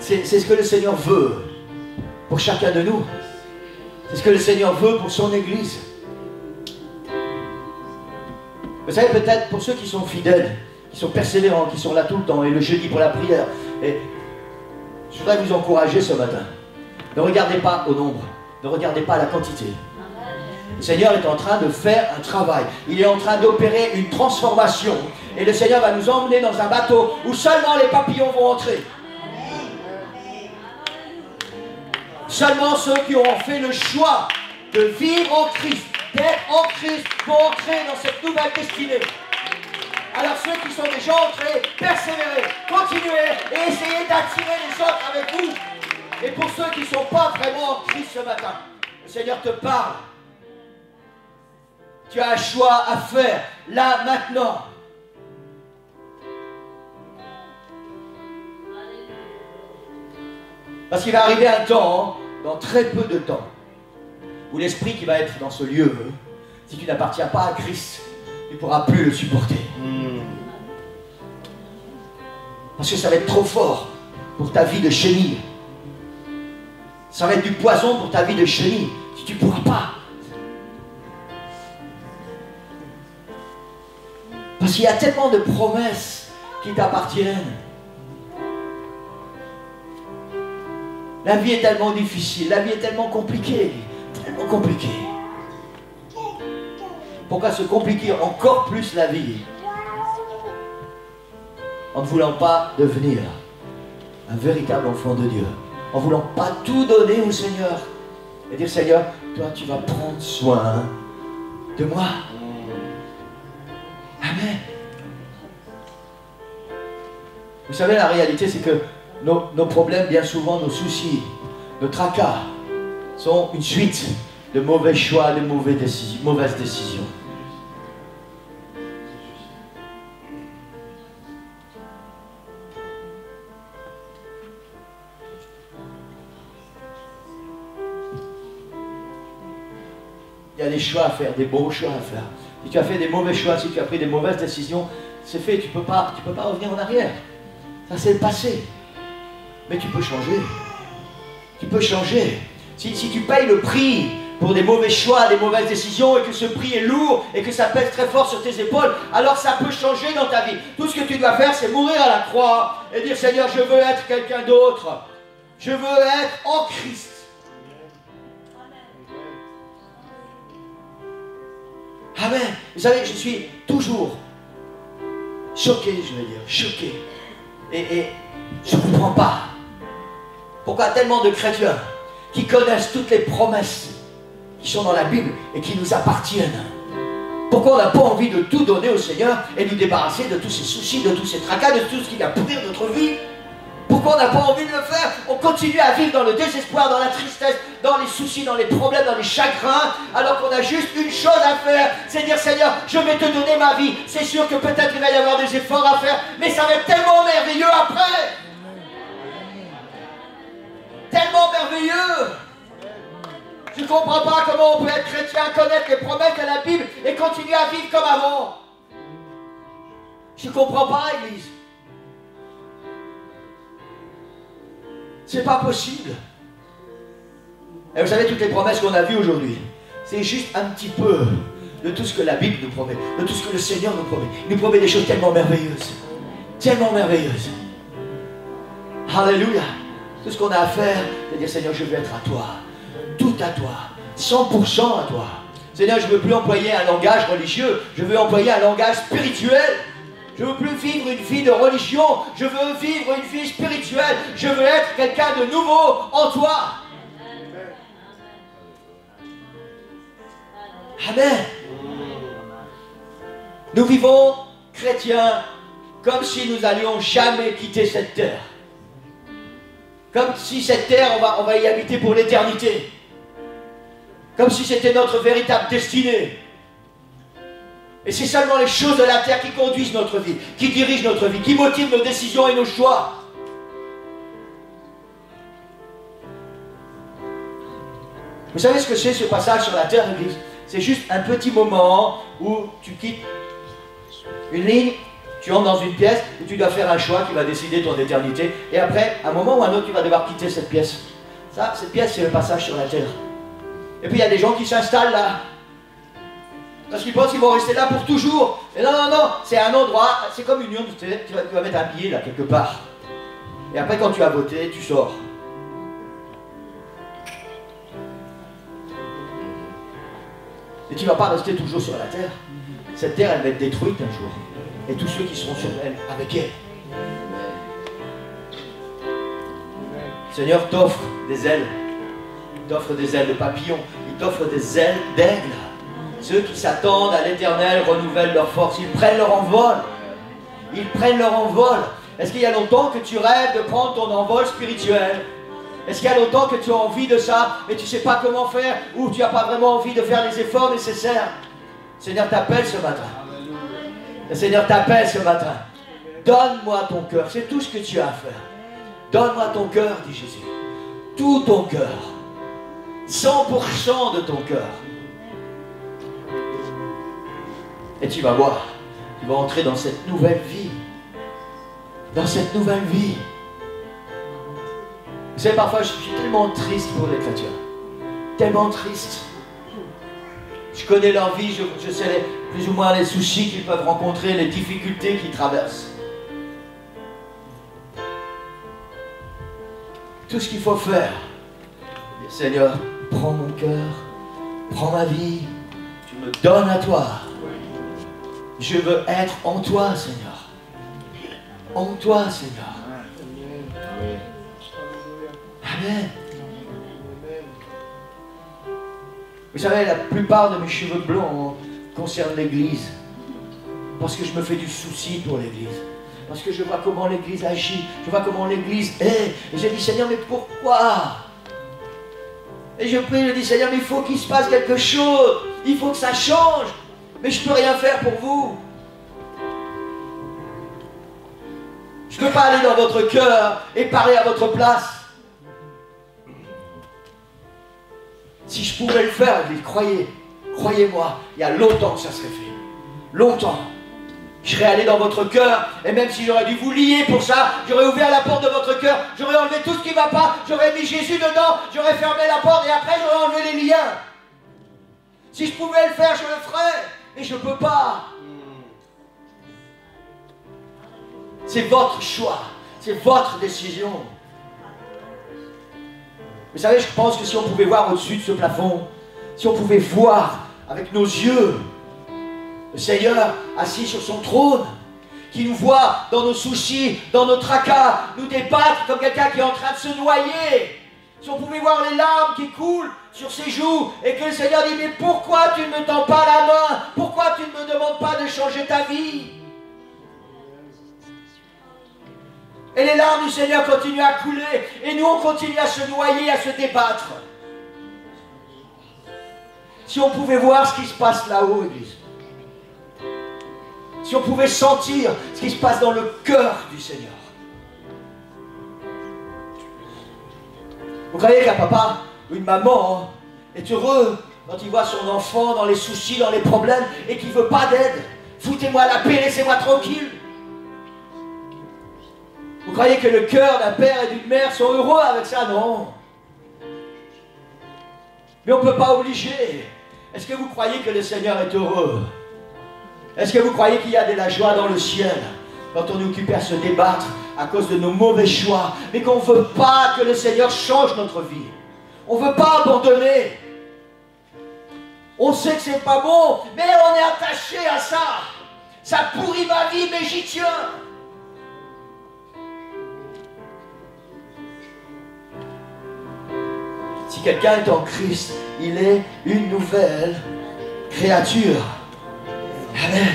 C'est ce que le Seigneur veut pour chacun de nous. C'est ce que le Seigneur veut pour son Église. Vous savez, peut-être pour ceux qui sont fidèles, qui sont persévérants, qui sont là tout le temps, et le jeudi pour la prière. Et je voudrais vous encourager ce matin. Ne regardez pas au nombre, ne regardez pas à la quantité. Le Seigneur est en train de faire un travail. Il est en train d'opérer une transformation. Et le Seigneur va nous emmener dans un bateau où seulement les papillons vont entrer. Seulement ceux qui auront fait le choix de vivre en Christ, d'être en Christ, vont entrer dans cette nouvelle destinée. Alors ceux qui sont déjà entrés, persévérez, continuez et essayez d'attirer les autres avec vous. Et pour ceux qui ne sont pas vraiment en Christ ce matin, le Seigneur te parle. Tu as un choix à faire, là, maintenant. Parce qu'il va arriver un temps, dans très peu de temps, où l'esprit qui va être dans ce lieu, si tu n'appartiens pas à Christ, tu ne pourras plus le supporter. Parce que ça va être trop fort pour ta vie de chenille. Ça va être du poison pour ta vie de chenille. Si tu ne pourras pas. Parce qu'il y a tellement de promesses qui t'appartiennent. La vie est tellement difficile, la vie est tellement compliquée. Tellement compliquée. Pourquoi se compliquer encore plus la vie en ne voulant pas devenir un véritable enfant de Dieu, en ne voulant pas tout donner au Seigneur et dire Seigneur, toi tu vas prendre soin de moi. Amen. Vous savez, la réalité c'est que nos problèmes, bien souvent, nos soucis, nos tracas sont une suite de mauvais choix, de mauvaises décisions. Il y a des choix à faire, des bons choix à faire. Si tu as fait des mauvais choix, si tu as pris des mauvaises décisions, c'est fait, tu peux pas revenir en arrière. Ça c'est le passé. Mais tu peux changer. Tu peux changer. Si tu payes le prix pour des mauvais choix, des mauvaises décisions, et que ce prix est lourd, et que ça pèse très fort sur tes épaules, alors ça peut changer dans ta vie. Tout ce que tu dois faire, c'est mourir à la croix, et dire Seigneur, je veux être quelqu'un d'autre. Je veux être en Christ. Amen. Vous savez, je suis toujours choqué, je vais dire, choqué. Et je ne comprends pas pourquoi tellement de chrétiens qui connaissent toutes les promesses qui sont dans la Bible et qui nous appartiennent. Pourquoi on n'a pas envie de tout donner au Seigneur et nous débarrasser de tous ces soucis, de tous ces tracas, de tout ce qui va pourrir notre vie? Pourquoi on n'a pas envie de le faire? On continue à vivre dans le désespoir, dans la tristesse, dans les soucis, dans les problèmes, dans les chagrins, alors qu'on a juste une chose à faire, c'est dire Seigneur, je vais te donner ma vie. C'est sûr que peut-être il va y avoir des efforts à faire, mais ça va être tellement merveilleux après. Tellement merveilleux. Je ne comprends pas comment on peut être chrétien, connaître les promesses de la Bible et continuer à vivre comme avant. Je ne comprends pas, Église. C'est pas possible. Et vous savez, toutes les promesses qu'on a vues aujourd'hui, c'est juste un petit peu de tout ce que la Bible nous promet, de tout ce que le Seigneur nous promet. Il nous promet des choses tellement merveilleuses. Tellement merveilleuses. Alléluia. Tout ce qu'on a à faire, c'est dire Seigneur, je veux être à toi. Tout à toi. 100% à toi. Seigneur, je ne veux plus employer un langage religieux. Je veux employer un langage spirituel. Je ne veux plus vivre une vie de religion. Je veux vivre une vie spirituelle. Je veux être quelqu'un de nouveau en toi. Amen. Nous vivons, chrétiens, comme si nous n'allions jamais quitter cette terre. Comme si cette terre, on va y habiter pour l'éternité. Comme si c'était notre véritable destinée. Et c'est seulement les choses de la terre qui conduisent notre vie, qui dirigent notre vie, qui motivent nos décisions et nos choix. Vous savez ce que c'est ce passage sur la terre, Église? C'est juste un petit moment où tu quittes une ligne, tu entres dans une pièce où tu dois faire un choix qui va décider ton éternité. Et après, à un moment ou à un autre, tu vas devoir quitter cette pièce. Ça, cette pièce, c'est le passage sur la terre. Et puis il y a des gens qui s'installent là. Parce qu'ils pensent qu'ils vont rester là pour toujours. Et non, non, non, c'est un endroit, c'est comme une urne, tu vas mettre un billet là, quelque part. Et après, quand tu as voté, tu sors. Et tu ne vas pas rester toujours sur la terre. Cette terre, elle va être détruite un jour. Et tous ceux qui seront sur elle, avec elle. Le Seigneur t'offre des ailes. Il t'offre des ailes de papillon. Il t'offre des ailes d'aigle. Ceux qui s'attendent à l'Éternel renouvellent leur force. Ils prennent leur envol. Ils prennent leur envol. Est-ce qu'il y a longtemps que tu rêves de prendre ton envol spirituel? Est-ce qu'il y a longtemps que tu as envie de ça, mais tu ne sais pas comment faire, ou tu n'as pas vraiment envie de faire les efforts nécessaires? Le Seigneur t'appelle ce matin. Le Seigneur t'appelle ce matin. Donne-moi ton cœur, c'est tout ce que tu as à faire. Donne-moi ton cœur, dit Jésus. Tout ton cœur. 100% de ton cœur. Et tu vas voir, tu vas entrer dans cette nouvelle vie. Dans cette nouvelle vie. Vous savez, parfois, je suis tellement triste pour les chrétiens. Tellement triste. Je connais leur vie, je sais plus ou moins les soucis qu'ils peuvent rencontrer, les difficultés qu'ils traversent. Tout ce qu'il faut faire, dire, Seigneur, prends mon cœur, prends ma vie, tu me donnes à toi. Je veux être en toi, Seigneur. En toi, Seigneur. Amen. Vous savez, la plupart de mes cheveux blancs concernent l'Église. Parce que je me fais du souci pour l'Église. Parce que je vois comment l'Église agit. Je vois comment l'Église est. Et j'ai dit, Seigneur, mais pourquoi? Et je prie, je dis, Seigneur, mais il faut qu'il se passe quelque chose. Il faut que ça change. Mais je ne peux rien faire pour vous. Je ne peux pas aller dans votre cœur et parler à votre place. Si je pouvais le faire, je dis, croyez-moi, il y a longtemps que ça serait fait. Longtemps. Je serais allé dans votre cœur, et même si j'aurais dû vous lier pour ça, j'aurais ouvert la porte de votre cœur, j'aurais enlevé tout ce qui ne va pas, j'aurais mis Jésus dedans, j'aurais fermé la porte, et après j'aurais enlevé les liens. Si je pouvais le faire, je le ferais, mais je ne peux pas. C'est votre choix, c'est votre décision. Vous savez, je pense que si on pouvait voir au-dessus de ce plafond, si on pouvait voir avec nos yeux le Seigneur assis sur son trône, qui nous voit dans nos soucis, dans nos tracas, nous débattre comme quelqu'un qui est en train de se noyer. Si on pouvait voir les larmes qui coulent sur ses joues et que le Seigneur dit, mais pourquoi tu ne me tends pas la main? Pourquoi tu ne me demandes pas de changer ta vie? Et les larmes du Seigneur continuent à couler. Et nous, on continue à se noyer, à se débattre. Si on pouvait voir ce qui se passe là-haut, Église. Si on pouvait sentir ce qui se passe dans le cœur du Seigneur. Vous croyez qu'un papa ou une maman est heureux quand il voit son enfant dans les soucis, dans les problèmes et qu'il ne veut pas d'aide? Foutez-moi la paix, laissez-moi tranquille. Vous croyez que le cœur d'un père et d'une mère sont heureux avec ça? Non. Mais on ne peut pas obliger. Est-ce que vous croyez que le Seigneur est heureux? Est-ce que vous croyez qu'il y a de la joie dans le ciel quand on est occupé à se débattre à cause de nos mauvais choix, mais qu'on ne veut pas que le Seigneur change notre vie? On ne veut pas abandonner. On sait que c'est pas bon, mais on est attaché à ça. Ça pourrit ma vie, mais j'y tiens. Si quelqu'un est en Christ, il est une nouvelle créature. Amen.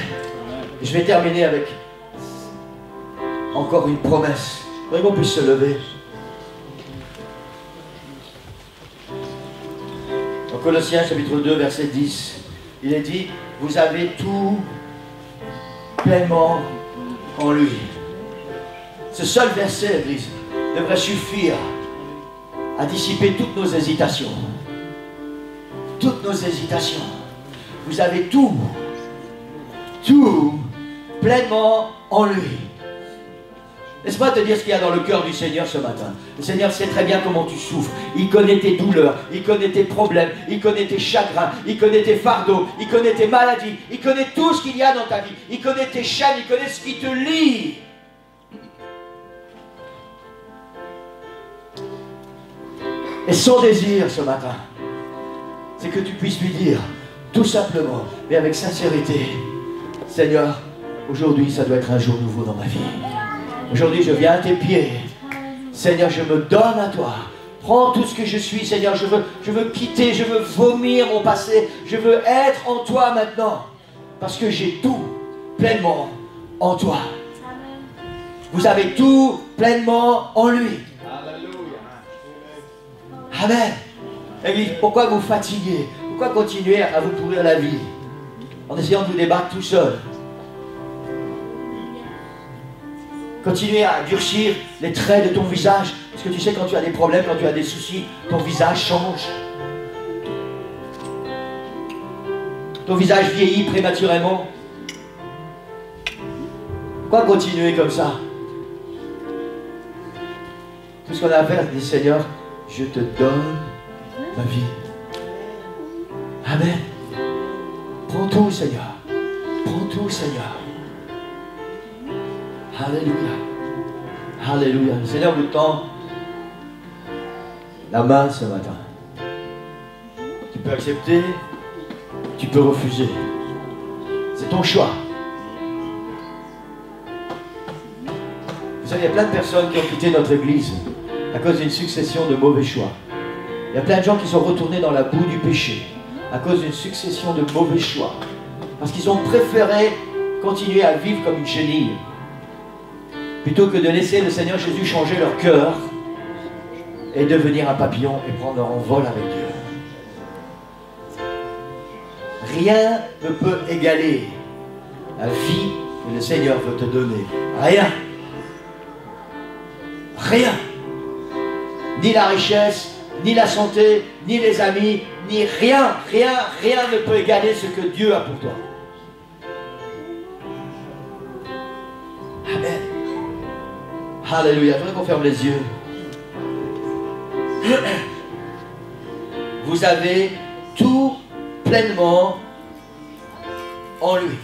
Je vais terminer avec encore une promesse. Je voudrais qu'on puisse se lever. Dans Colossiens chapitre 2, verset 10, il est dit, vous avez tout pleinement en lui. Ce seul verset, Église, devrait suffire à dissiper toutes nos hésitations. Toutes nos hésitations. Vous avez tout pleinement en lui. Laisse-moi te dire ce qu'il y a dans le cœur du Seigneur ce matin. Le Seigneur sait très bien comment tu souffres. Il connaît tes douleurs, il connaît tes problèmes, il connaît tes chagrins, il connaît tes fardeaux, il connaît tes maladies, il connaît tout ce qu'il y a dans ta vie. Il connaît tes chaînes, il connaît ce qui te lie. Et son désir ce matin, c'est que tu puisses lui dire, tout simplement, mais avec sincérité, Seigneur, aujourd'hui ça doit être un jour nouveau dans ma vie. Aujourd'hui je viens à tes pieds. Seigneur, je me donne à toi. Prends tout ce que je suis, Seigneur. Je veux quitter, je veux vomir mon passé. Je veux être en toi maintenant. Parce que j'ai tout pleinement en toi. Vous avez tout pleinement en lui. Amen. Église, pourquoi vous fatiguez? Pourquoi continuer à vous pourrir la vie en essayant de vous débattre tout seul? Continuez à durcir les traits de ton visage. Parce que tu sais, quand tu as des problèmes, quand tu as des soucis, ton visage change. Ton visage vieillit prématurément. Pourquoi continuer comme ça? Tout ce qu'on a à faire, c'est Seigneur, je te donne ma vie. Amen. Prends tout, Seigneur. Prends tout, Seigneur. Alléluia. Alléluia. Le Seigneur vous tend la main ce matin. Tu peux accepter, tu peux refuser. C'est ton choix. Vous savez, il y a plein de personnes qui ont quitté notre église à cause d'une succession de mauvais choix. Il y a plein de gens qui sont retournés dans la boue du péché à cause d'une succession de mauvais choix. Parce qu'ils ont préféré continuer à vivre comme une chenille plutôt que de laisser le Seigneur Jésus changer leur cœur et devenir un papillon et prendre leur envol avec Dieu. Rien ne peut égaler la vie que le Seigneur veut te donner. Rien. Rien. Ni la richesse, ni la santé, ni les amis, ni rien, rien ne peut égaler ce que Dieu a pour toi. Amen. Alléluia. Je voudrais qu'on ferme les yeux. Vous avez tout pleinement en lui.